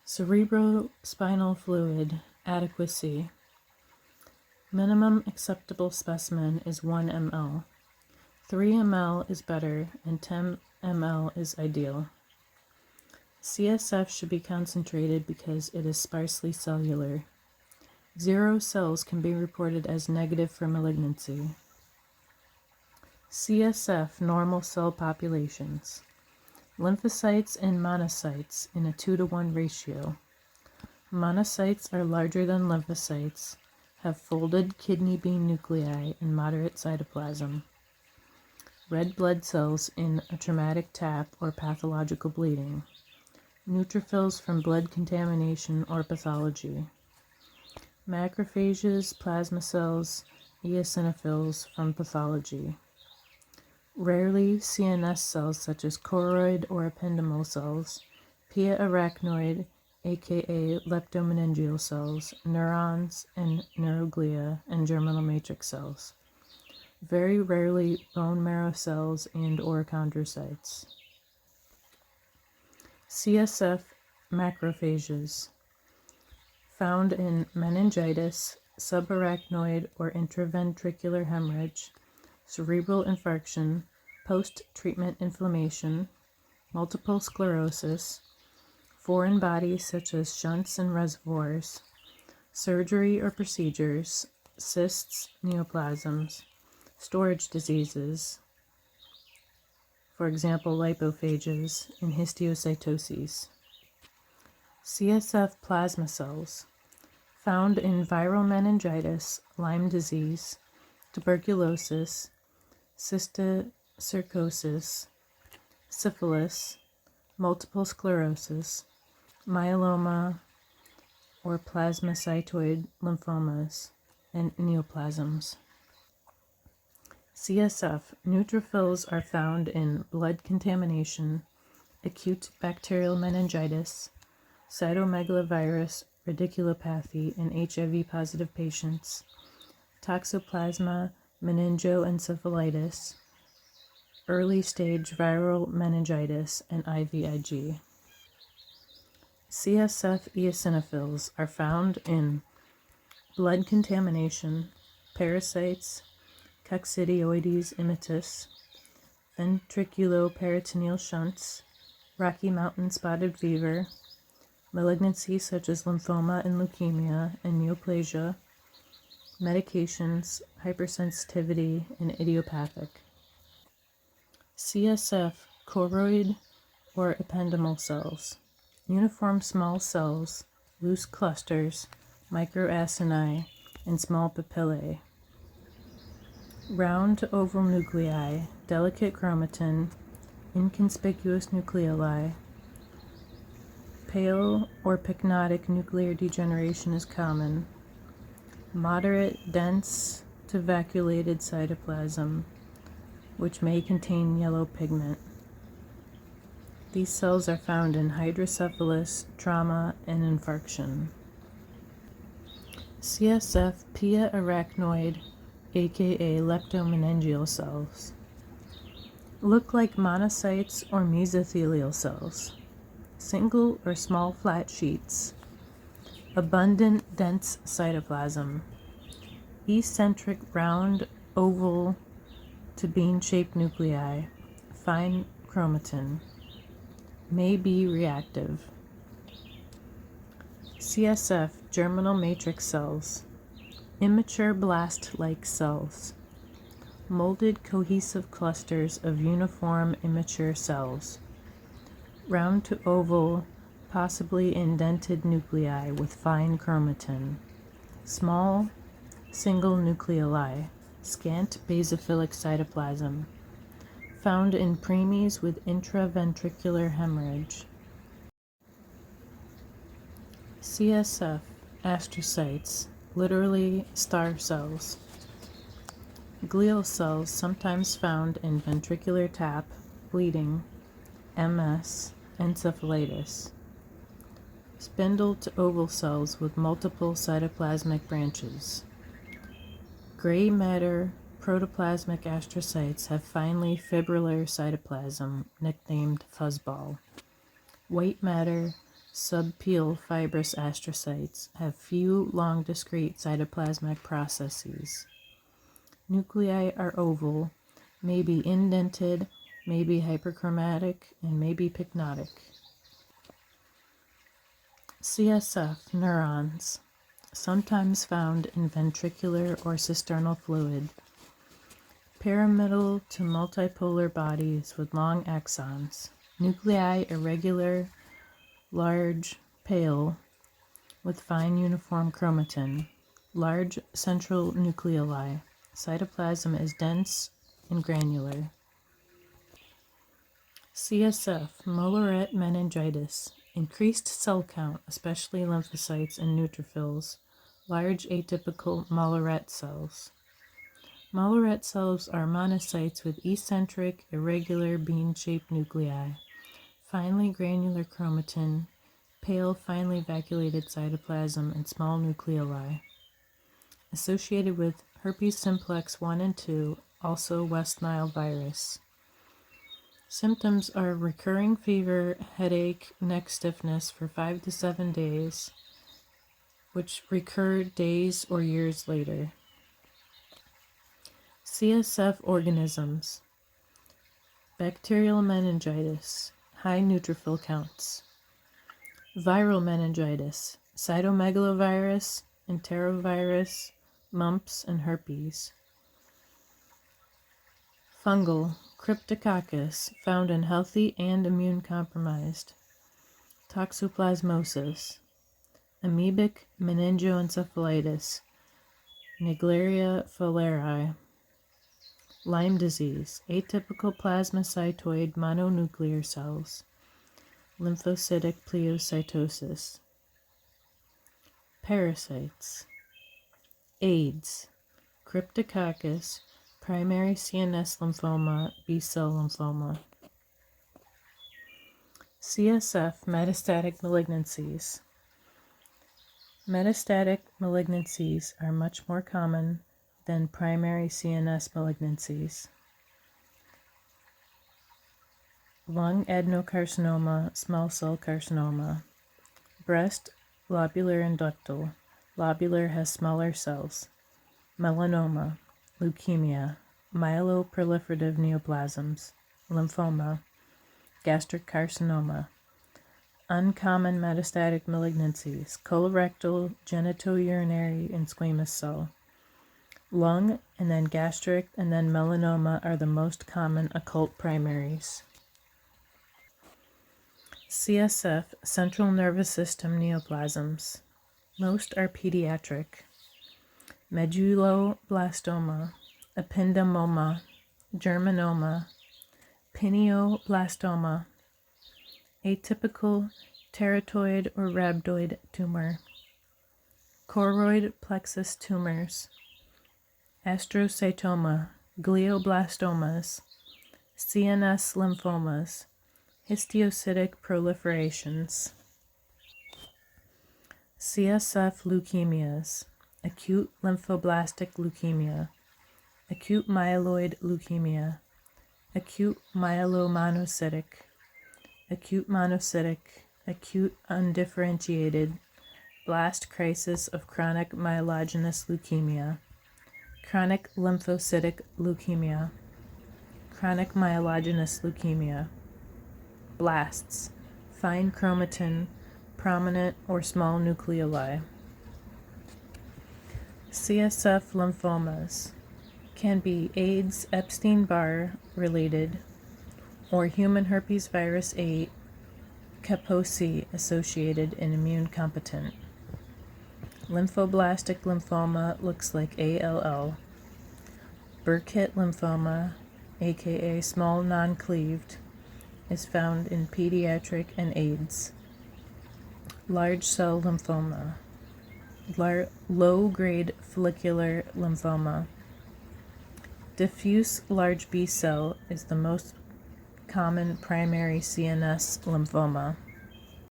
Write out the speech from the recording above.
Cerebrospinal fluid adequacy. Minimum acceptable specimen is 1 ml. 3 ml is better and 10 ml is ideal. CSF should be concentrated because it is sparsely cellular. 0 cells can be reported as negative for malignancy. CSF normal cell populations. Lymphocytes and monocytes in a 2-to-1 ratio. Monocytes are larger than lymphocytes, have folded kidney bean nuclei and moderate cytoplasm. Red blood cells in a traumatic tap or pathological bleeding. Neutrophils from blood contamination or pathology. Macrophages, plasma cells, eosinophils from pathology. Rarely CNS cells such as choroid or ependymal cells, Pia-Arachnoid, aka Leptomeningeal cells, neurons and neuroglia, and germinal matrix cells. Very rarely bone marrow cells and or chondrocytes. CSF macrophages, found in meningitis, subarachnoid or intraventricular hemorrhage, cerebral infarction, post-treatment inflammation, multiple sclerosis, foreign bodies such as shunts and reservoirs, surgery or procedures, cysts, neoplasms, storage diseases, for example, lipophages and histiocytoses. CSF plasma cells, found in viral meningitis, Lyme disease, tuberculosis, cysticercosis, syphilis, multiple sclerosis, myeloma or plasmacytoid lymphomas, and neoplasms. CSF neutrophils are found in blood contamination, acute bacterial meningitis, cytomegalovirus radiculopathy in HIV-positive patients, Toxoplasma meningoencephalitis, early-stage viral meningitis, and IVIG. CSF eosinophils are found in blood contamination, parasites, Coccidioides immitis, ventriculoperitoneal shunts, Rocky Mountain spotted fever, malignancies such as lymphoma and leukemia and neoplasia, medications, hypersensitivity, and idiopathic. CSF choroid or ependymal cells, uniform small cells, loose clusters, microacini, and small papillae. Round to oval nuclei, delicate chromatin, inconspicuous nucleoli. Pale or pycnotic nuclear degeneration is common. Moderate, dense to vacuolated cytoplasm, which may contain yellow pigment. These cells are found in hydrocephalus, trauma, and infarction. CSF Pia-Arachnoid, aka Leptomeningeal cells, look like monocytes or mesothelial cells, single or small flat sheets, abundant dense cytoplasm, eccentric round oval to bean-shaped nuclei, fine chromatin, may be reactive. CSF germinal matrix cells, immature blast-like cells, molded cohesive clusters of uniform immature cells, round to oval, possibly indented nuclei with fine chromatin, small single nucleoli, scant basophilic cytoplasm, found in preemies with intraventricular hemorrhage. CSF astrocytes, literally star cells. Glial cells sometimes found in ventricular tap, bleeding, MS, encephalitis. Spindle to oval cells with multiple cytoplasmic branches. Gray matter protoplasmic astrocytes have finely fibrillar cytoplasm, nicknamed fuzzball. White matter subpeel fibrous astrocytes have few long discrete cytoplasmic processes. Nuclei are oval, may be indented, may be hyperchromatic, and may be pycnotic. CSF neurons, sometimes found in ventricular or cisternal fluid. Pyramidal to multipolar bodies with long axons. Nuclei irregular, large, pale, with fine uniform chromatin. Large central nucleoli. Cytoplasm is dense and granular. CSF Mollaret Meningitis. Increased cell count, especially lymphocytes and neutrophils. Large atypical Mollaret cells. Mollaret cells are monocytes with eccentric, irregular, bean-shaped nuclei, finely granular chromatin, pale, finely vacuolated cytoplasm, and small nucleoli. Associated with herpes simplex 1 and 2, also West Nile virus. Symptoms are recurring fever, headache, neck stiffness for 5 to 7 days, which recur days or years later. CSF organisms. Bacterial meningitis, high neutrophil counts. Viral meningitis, cytomegalovirus, enterovirus, mumps, and herpes. Fungal, cryptococcus, found in healthy and immune-compromised. Toxoplasmosis. Amoebic meningoencephalitis, Naegleria fowleri. Lyme disease, atypical plasmacytoid mononuclear cells, lymphocytic pleocytosis. Parasites. AIDS, cryptococcus, primary CNS lymphoma, B-cell lymphoma. CSF metastatic malignancies. Metastatic malignancies are much more common than primary CNS malignancies. Lung adenocarcinoma, small cell carcinoma. Breast, lobular and ductal. Lobular has smaller cells. Melanoma, leukemia, myeloproliferative neoplasms, lymphoma, gastric carcinoma. Uncommon metastatic malignancies, colorectal, genitourinary, and squamous cell. Lung, and then gastric, and then melanoma are the most common occult primaries. CSF, central nervous system neoplasms. Most are pediatric. Medulloblastoma, ependymoma, germinoma, pineoblastoma, atypical teratoid or rhabdoid tumor, choroid plexus tumors, astrocytoma, glioblastomas, CNS lymphomas, histiocytic proliferations. CSF leukemias, acute lymphoblastic leukemia, acute myeloid leukemia, acute myelomonocytic, acute monocytic, acute undifferentiated, blast crisis of chronic myelogenous leukemia, chronic lymphocytic leukemia, chronic myelogenous leukemia. Blasts, fine chromatin, prominent or small nucleoli. CSF lymphomas can be AIDS Epstein-Barr related or human herpes virus A Kaposi associated and immune competent. Lymphoblastic lymphoma looks like ALL. Burkitt lymphoma, aka small non-cleaved, is found in pediatric and AIDS. Large cell lymphoma, low-grade follicular lymphoma. Diffuse large B cell is the most common primary CNS lymphoma.